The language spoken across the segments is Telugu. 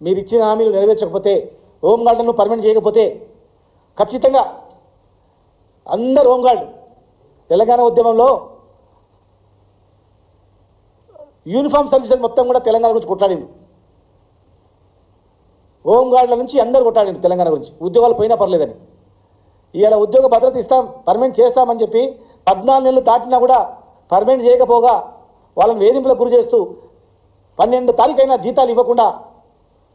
మీరు ఇచ్చిన హామీలు నెరవేర్చకపోతే, హోంగార్డులను పర్మనెంట్ చేయకపోతే ఖచ్చితంగా అందరు హోంగార్డు తెలంగాణ ఉద్యమంలో యూనిఫామ్ సర్వీసెస్ మొత్తం కూడా తెలంగాణ గురించి కొట్లాడింది. హోంగార్డుల నుంచి అందరు కొట్లాడింది తెలంగాణ గురించి, ఉద్యోగాలు పోయినా పర్లేదని. ఇవాళ ఉద్యోగ భద్రత ఇస్తాం, పర్మనెంట్ చేస్తామని చెప్పి 14 నెలలు దాటినా కూడా పర్మనెంట్ చేయకపోగా వాళ్ళని వేధింపులకు గురి చేస్తూ 12 తారీఖైనా జీతాలు ఇవ్వకుండా,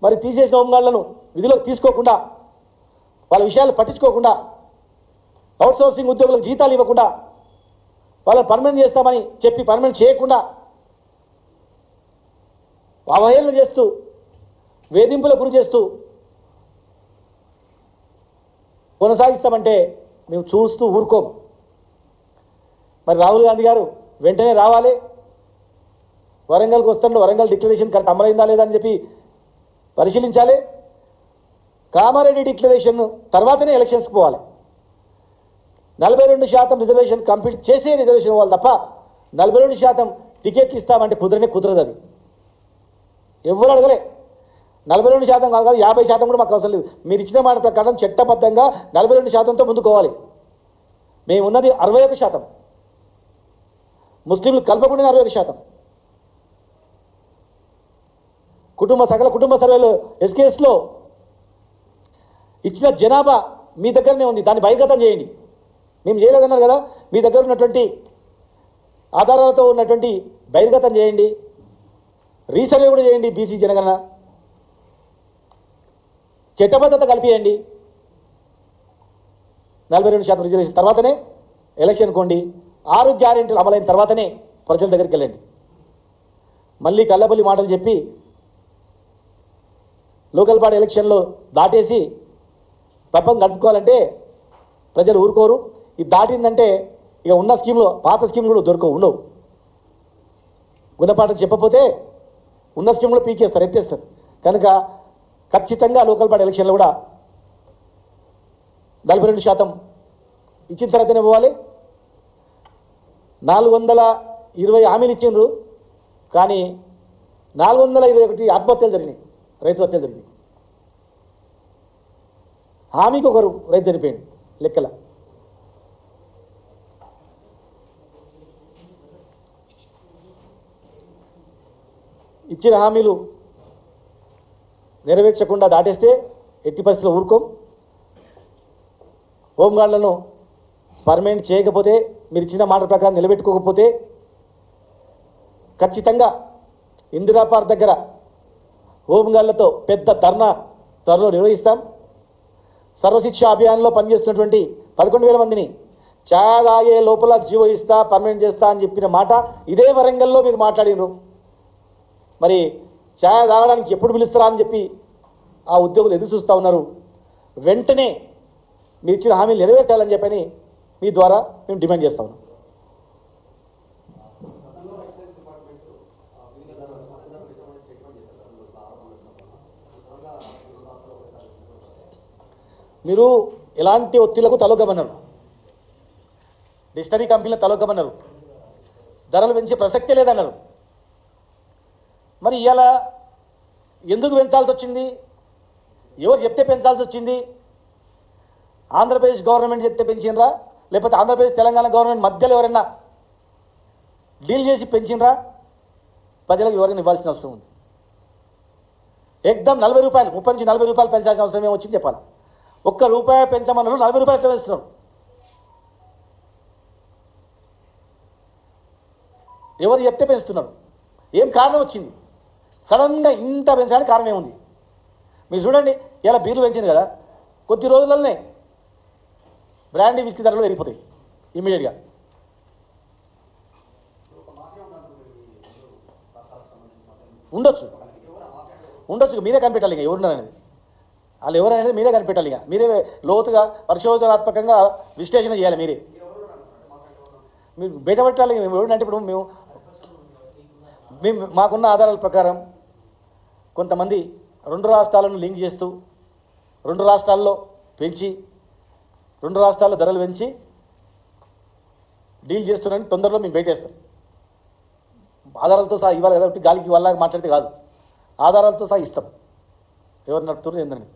మరి తీసేసిన హోంగార్డులను విధిలోకి తీసుకోకుండా, వాళ్ళ విషయాలు పట్టించుకోకుండా, అవుట్సోర్సింగ్ ఉద్యోగులకు జీతాలు ఇవ్వకుండా, వాళ్ళని పర్మనెంట్ చేస్తామని చెప్పి పర్మనెంట్ చేయకుండా అవహేళన చేస్తూ, వేధింపులకు గురి చేస్తూ కొనసాగిస్తామంటే మేము చూస్తూ ఊరుకోం. మరి రాహుల్ గాంధీ గారు వెంటనే రావాలి, వరంగల్కి వస్తాడు, వరంగల్ డిక్లరేషన్ కరెక్ట్ అమలైందా లేదా అని చెప్పి పరిశీలించాలి. కామారెడ్డి డిక్లరేషన్ తర్వాతనే ఎలక్షన్స్కి పోవాలి. 42% రిజర్వేషన్ కంప్లీట్ చేసే రిజర్వేషన్ ఇవ్వాలి తప్ప 42% టికెట్లు ఇస్తామంటే కుదరదు. అది ఎవరు అడగలే. 42% కాదు, 50% కూడా మాకు అవసరం లేదు. మీరు ఇచ్చిన మాట ప్రకారం చట్టబద్ధంగా 42%తో ముందుకోవాలి. మేము ఉన్నది 61%, ముస్లింలు కలపకుండా 61%. సకల కుటుంబ సర్వేలు ఎస్కేఎస్లో ఇచ్చిన జనాభా మీ దగ్గరనే ఉంది, దాన్ని బహిర్గతం చేయండి. మేము చేయలేదన్నారు కదా, మీ దగ్గర ఉన్నటువంటి ఆధారాలతో ఉన్నటువంటి బహిర్గతం చేయండి, రీసర్వే కూడా చేయండి. బీసీ జనగణన చట్టబద్ధత కల్పియండి. 42% రిజర్వేషన్ తర్వాతనే ఎలక్షన్ కొండి. 6 గ్యారెంటీలు అమలైన తర్వాతనే ప్రజల దగ్గరికి వెళ్ళండి. మళ్ళీ కల్లబల్లి మాటలు చెప్పి లోకల్ బాడీ ఎలక్షన్లో దాటేసి పబ్బం గడుపుకోవాలంటే ప్రజలు ఊరుకోరు. ఇది దాటిందంటే ఇక ఉన్న స్కీమ్లో పాత స్కీమ్లు కూడా ఉండవు. గుణపాఠం చెప్పకపోతే ఉన్న స్కీమ్లో పీకేస్తారు, ఎత్తేస్తారు. కనుక ఖచ్చితంగా లోకల్ బాడీ ఎలక్షన్లో కూడా 42% ఇచ్చిన తర్వాతనే పోవాలి. 420 హామీలు ఇచ్చిండ్రు, కానీ 421 ఆత్మహత్యలు జరిగినాయి, రైతు హత్యలు జరిగినాయి. హామీకి ఒకరు రైతు చనిపోయింది లెక్కల. ఇచ్చిన హామీలు నెరవేర్చకుండా దాటేస్తే ఎట్టి పరిస్థితుల్లో ఊరుకోం. హోంగార్డులను పర్మనెంట్ చేయకపోతే, మీరు ఇచ్చిన మాట ప్రకారం నిలబెట్టుకోకపోతే ఖచ్చితంగా ఇందిరా పార్క్ దగ్గర హోంగార్డులతో పెద్ద ధర్నా త్వరలో నిర్వహిస్తాం. సర్వశిక్ష అభియాన్లో పనిచేస్తున్నటువంటి 11,000 మందిని ఛాయ్ తాగే లోపల జీవో ఇస్తా, పర్మనెంట్ చేస్తా అని చెప్పిన మాట ఇదే వరంగల్లో మీరు మాట్లాడినారు. మరి ఛాయ్ తాగడానికి ఎప్పుడు పిలుస్తారా అని చెప్పి ఆ ఉద్యోగులు ఎదురు చూస్తూ ఉన్నారు. వెంటనే మీరు ఇచ్చిన హామీలు నెరవేర్చాలని చెప్పని మీ ద్వారా మేము డిమాండ్ చేస్తా ఉన్నాం. మీరు ఎలాంటి ఒత్తిళ్లకు తలొగ్గమన్నారు, డిక్షనరీ కంపెనీల తలొగ్గమన్నారు, ధరలు పెంచే ప్రసక్తే లేదన్నారు. మరి ఇవాళ ఎందుకు పెంచాల్సి వచ్చింది? ఎవరు చెప్తే పెంచాల్సి వచ్చింది? ఆంధ్రప్రదేశ్ గవర్నమెంట్ చెప్తే పెంచినరా, లేకపోతే ఆంధ్రప్రదేశ్ తెలంగాణ గవర్నమెంట్ మధ్యలో ఎవరైనా డీల్ చేసి పెంచినరా? ప్రజలకు ఎవరైనా ఇవ్వాల్సిన అవసరం ఉంది. ఏకదం 40 రూపాయలు, 30 నుంచి 40 రూపాయలు పెంచాల్సిన అవసరం ఏమొచ్చింది చెప్పాలి. ₹1 పెంచమన్నారు, 40 రూపాయలు ఎట్లా వేస్తున్నారు? ఎవరు చెప్తే పెంచుతున్నారు? ఏం కారణం వచ్చింది? సడన్గా ఇంత పెంచడానికి కారణం ఏముంది? మీరు చూడండి, ఇలా బీర్లు పెంచింది కదా, కొద్ది రోజులనే బ్రాండీ విస్కీ ధరలు పెరిగిపోతాయి ఇమీడియట్గా. ఉండొచ్చు మీరే కనిపెట్టాలి. ఇక ఎవరున్నారనేది వాళ్ళు ఎవరనేది మీరే కనిపెట్టాలి. ఇక మీరే లోతుగా పరిశోధనాత్మకంగా విశ్లేషణ చేయాలి. మీరు బయట పెట్టాలి. మేము ఎవరంటే ఇప్పుడు మేము మాకున్న ఆధారాల ప్రకారం కొంతమంది 2 రాష్ట్రాలను లింక్ చేస్తూ 2 రాష్ట్రాల్లో పెంచి 2 రాష్ట్రాల్లో ధరలు పెంచి డీల్ చేస్తున్నారని తొందరలో మేము బయటేస్తాం. ఆధారాలతో సహా ఇవ్వాలి కదా, గాలికి వాళ్ళ మాట్లాడితే కాదు, ఆధారాలతో సహా ఇస్తాం. ఎవరు నడుపుతారు ఏందని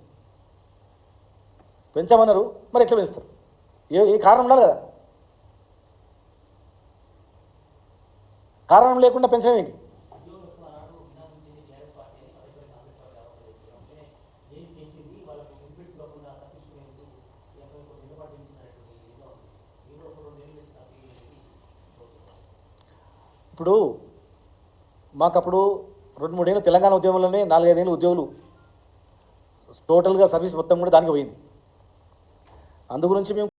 పెంచామన్నారు, మరి ఎట్లా పెంచుతారు? ఏ కారణం ఉండాలి కదా, కారణం లేకుండా పెంచడం ఏంటి? ఇప్పుడు మాకప్పుడు 2-3 ఏళ్ళు తెలంగాణ ఉద్యమంలోనే 4-5 ఏళ్ళు ఉద్యోగులు టోటల్గా సర్వీస్ మొత్తం కూడా దానికి పోయింది. అందు గురించి మేము